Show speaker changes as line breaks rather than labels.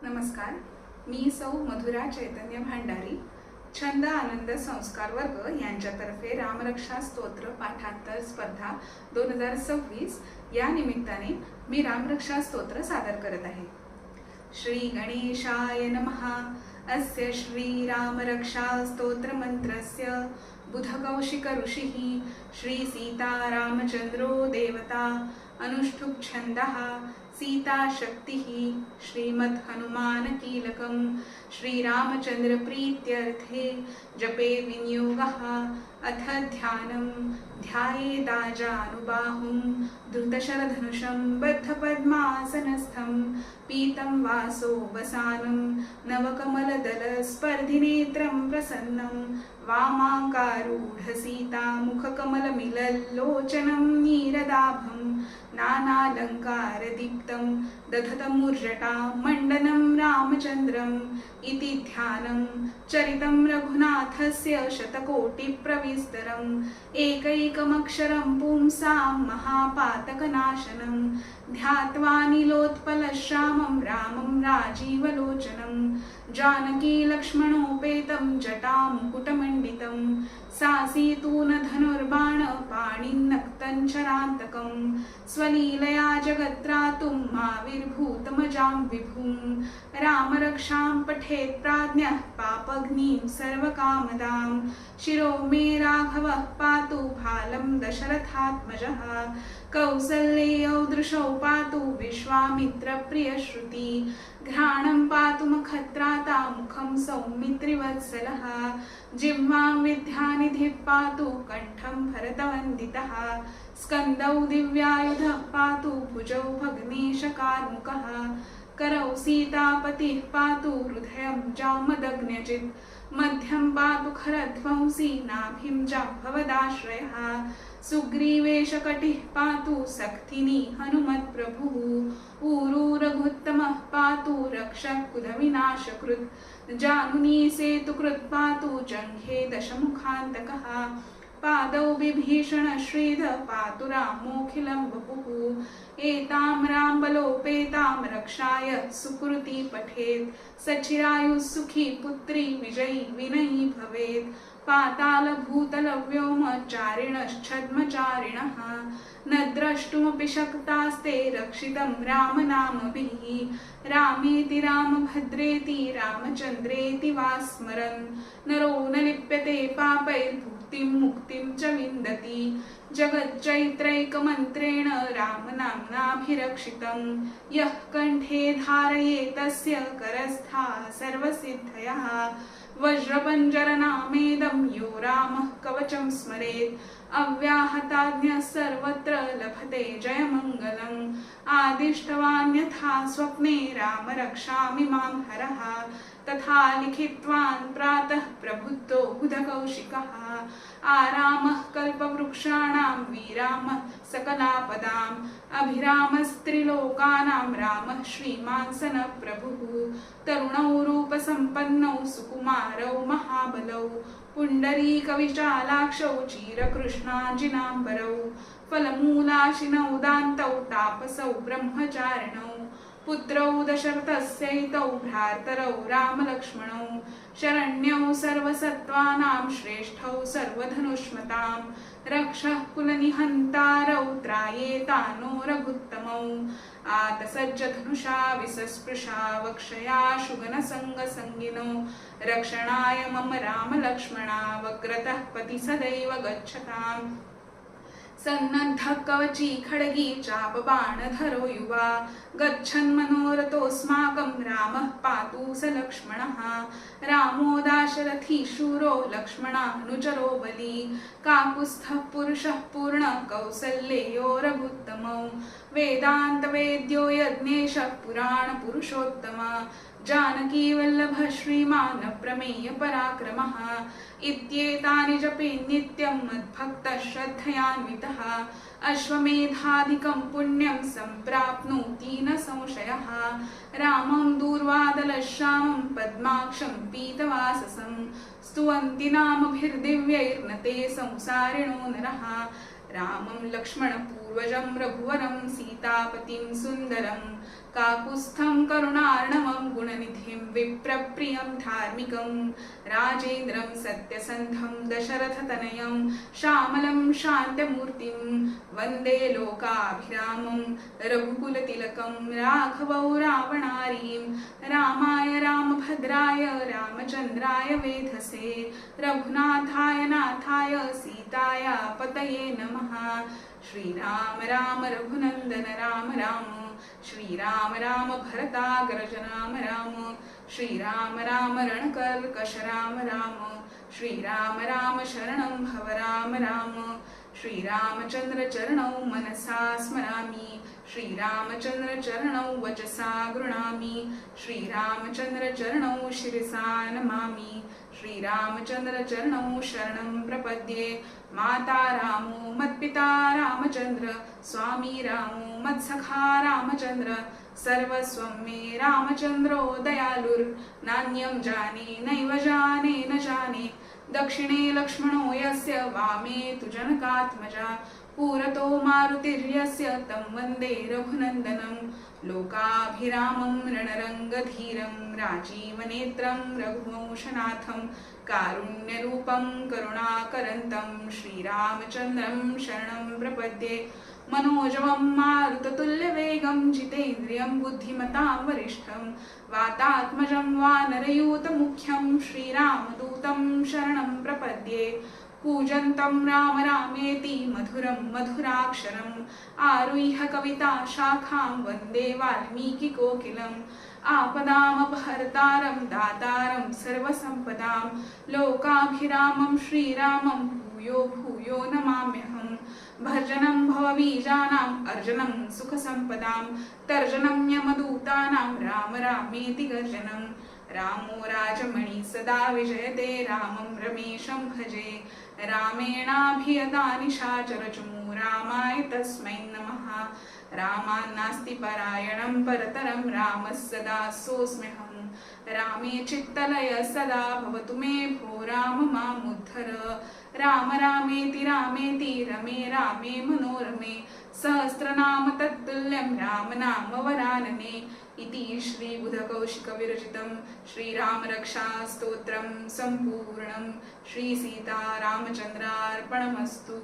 नमस्कार, मी सौ मधुरा चैतन्य भांडारी, छंद आनंद संस्कार वर्ग यांच्यातर्फे रामरक्षा स्तोत्र पाठांतर स्पर्धा 2026 या निमित्ताने मी रामरक्षा स्तोत्र सादर करत आहे. श्री गणेशाय नमः. अस्य श्री रामरक्षा स्तोत्र मंत्रस्य बुधकौशिक ऋषिः श्री सीतारामचंद्रो देवता अनुष्ठुप छंदः सीता शक्तिः श्रीमद् हनुमान कीलकं श्रीरामचंद्र प्रीत्यर्थे जपे विनियोगः. अथ ध्यानं ध्यायेदाजानुबाहुं धृतशरधनुषं बद्धपद्मासनस्थं पीतं वासो वसानं नवकमलदलस्पर्धिनेत्रं प्रसन्नं वामाङ्कारूढसीता मुखकमलमिलल्लोचनं नीरदाभं नानालङ्कारदीप्तं दधतमुर्जटा मण्डनं रामचन्द्रम् इति ध्यानं चरितं रघुनाथस्य शतकोटिप्रविस्तरम् एकैकमक्षरं पुंसां महापातकनाशनं ध्यात्वा नीलोत्पलश्यामं रामं राजीवलोचनं जानकी लक्ष्मणोपेतं जटामुकुटमण्डितं सासीतून धनुर्बाणपाणिन्नक्तं चरान्तकं स्वलीलया जगत्रातुं माविर्भूतमजां विभुं रामरक्षां पठेत् प्राज्ञः पापग्निं सर्वकामदां शिरो मे राघवः पातु भालं दशरथात्मजः कौसल्येयौ दृशौ पातु विश्वामित्रप्रियश्रुति घ्राणं पातु मखत्राता मुखं सौमित्रिवत्सलः जिह्वां विद्यानिधिः पातु कण्ठं भरतवन्दितः स्कन्दौ दिव्यायुधः पातु भुजौ भग्नेशकार्मुकः करौ सीतापतिः पातु हृदयं जामदग्न्यजित् मध्यं पातु खरध्वंसी नाभिं जाम्भवदाश्रयः सुग्रीवेशकटिः पातु सक्थिनी हनुमत्प्रभुः ऊरू रघुत्तमः पातु रक्षकुलविनाशकृत् जानुनी सेतुकृत् पातु जङ्घे दशमुखान्तकः पादौ विभीषण श्रीध पातु रामोऽखिलं वपुः एतां रामबलोपेतां रक्षाय सुकृती पठेत् सचिरायुः सुखी पुत्री विजयी विनयी भवेत् पातालभूतलव्योमचारिणश्छद्मचारिणः न द्रष्टुमपि शक्तास्ते रक्षितं रामनामभिः रामेति रामभद्रेति रामचन्द्रेति वा स्मरन् नरो न लिप्यते पापैर्भुक्तिं मुक्तिं च विन्दति जगच्चैत्रैकमन्त्रेण रामनाम्नाभिरक्षितं यः कण्ठे धारयेत् तस्य करस्थाः सर्वसिद्धयः वज्रपञ्जरनामेदं यो रामः कवचं स्मरेत् अव्याहताज्ञः सर्वत्र लभते जयमङ्गलम् आदिष्टवान् यथा स्वप्ने राम रक्षामि मां हरः तथा लिखित्वान् प्रातः प्रबुद्धो बुधकौशिकः आरामः कल्पवृक्षाणां विरामः सकलापदाम् अभिरामस्त्रिलोकानां रामः श्रीमान् सनप्रभुः तरुणौ रूपसम्पन्नौ सुकुमारौ महाबलौ पुण्डरीकविशालाक्षौ चिरकृष्णाजिनाम्बरौ फलमूलाशिनौ दान्तौ तापसौ ब्रह्मचारिणौ पुत्रौ दशरथस्यैतौ भ्रातरौ रामलक्ष्मणौ शरण्यौ सर्वसत्त्वानां श्रेष्ठौ सर्वधनुष्मतां रक्षः कुलनिहन्तारौ त्रायेतानो रघुत्तमौ आतसज्जधनुषा विसस्पृशा वक्षया शुगनसङ्गसङ्गिनो रक्षणाय मम रामलक्ष्मणा वक्रतः पति सदैव गच्छताम् सन्नद्धः कवची खड्गी चापबाणधरो युवा गच्छन्मनोरथोऽस्माकं रामः पातु स लक्ष्मणः रामो दाशरथी शूरो लक्ष्मणानुचरो बली काकुत्स्थः पुरुषः पूर्ण कौसल्येयो रघुत्तमौ वेदान्तवेद्यो यज्ञेशः पुराणपुरुषोत्तम जानकी वल्लभ श्रीमान् प्रमेय पराक्रमः इत्येतानि जपे नित्यं मद्भक्तः श्रद्धयान्वितः अश्वमेधाधिकं पुण्यं सम्प्राप्नोति न संशयः रामं दूर्वादलश्यामं पद्माक्षं पीतवाससं स्तुवन्ति नामभिर्दिव्यैर्न ते संसारिणो नरः रामं लक्ष्मणपूर्वजं रघुवरं सीतापतिं सुन्दरं काकुत्स्थं करुणार्णवं गुणनिधिं विप्रप्रियं धार्मिकं राजेन्द्रं सत्यसन्धं दशरथतनयं श्यामलं शान्तमूर्तिं वन्दे लोकाभिरामं रघुकुलतिलकं राघवौ रावणारीं रामाय रामभद्राय रामचन्द्राय वेधसे रघुनाथाय नाथाय सीताय पतये नमः। श्रीराम राम रघुनंदन राम राम श्रीराम राम भरताग्रज राम राम श्रीराम राम रणकर्कश राम राम श्रीराम राम शरणं भव राम राम श्रीरामचंद्र चरणौ मनसा स्मरामि श्रीरामचंद्र चरणौ वचसा गृणामि श्रीरामचंद्र चरणौ शिरसा नमामि श्रीरामचंद्र चरणौ शरणं प्रपद्ये माता रामो मत्पिता रामचंद्र स्वामी रामो मत्सखा रामचंद्र सर्वस्वं मे रामचंद्रो दयालुर्नान्यं जाने नैव जाने न जाने दक्षिणे लक्ष्मणो यस्य वामे तु जनकात्मजा पुरतो मारुतिर्यस्य तं वन्दे रघुनन्दनं लोकाभिरामं रणरङ्गधीरं राजीवनेत्रं रघुवंशनाथं कारुण्यरूपं करुणाकरन्तं श्रीरामचन्द्रं शरणं प्रपद्ये मनोजवं मारुततुल्यवेगं जितेन्द्रियं बुद्धिमतां वरिष्ठं वातात्मजं वानरयूतमुख्यं श्रीरामदूतं शरणं प्रपद्ये पूजन्तं राम रामेति मधुरं मधुराक्षरम् आरुह्य कविता शाखां वन्दे वाल्मीकिकोकिलम् आपदामपहर्तारं दातारं सर्वसम्पदां लोकाभिरामं श्रीरामं भूयो भूयो नमाम्यहम् भर्जनं भवबीजानाम् अर्जनं सुखसम्पदां तर्जनं यमदूतानां राम रामेति गर्जनं रामो राजमणि सदा विजयते रामं रमेशं भजे रामेणाभियता निशाचरचमू रामाय तस्मै नमः रामान्नास्ति परायणं परतरं रामः सदा सोऽस्म्यहं रामे चित्तलय सदा भवतु मे भो राम मामुद्धर राम रामेति रामेति रमे रामे मनोरमे सहस्रनाम तत्तुल्यं राम नाम वरानने इति श्री बुधकौशिक विरचितं श्रीरामरक्षा स्तोत्रं सम्पूर्णं श्री सीता रामचन्द्रार्पणमस्तु।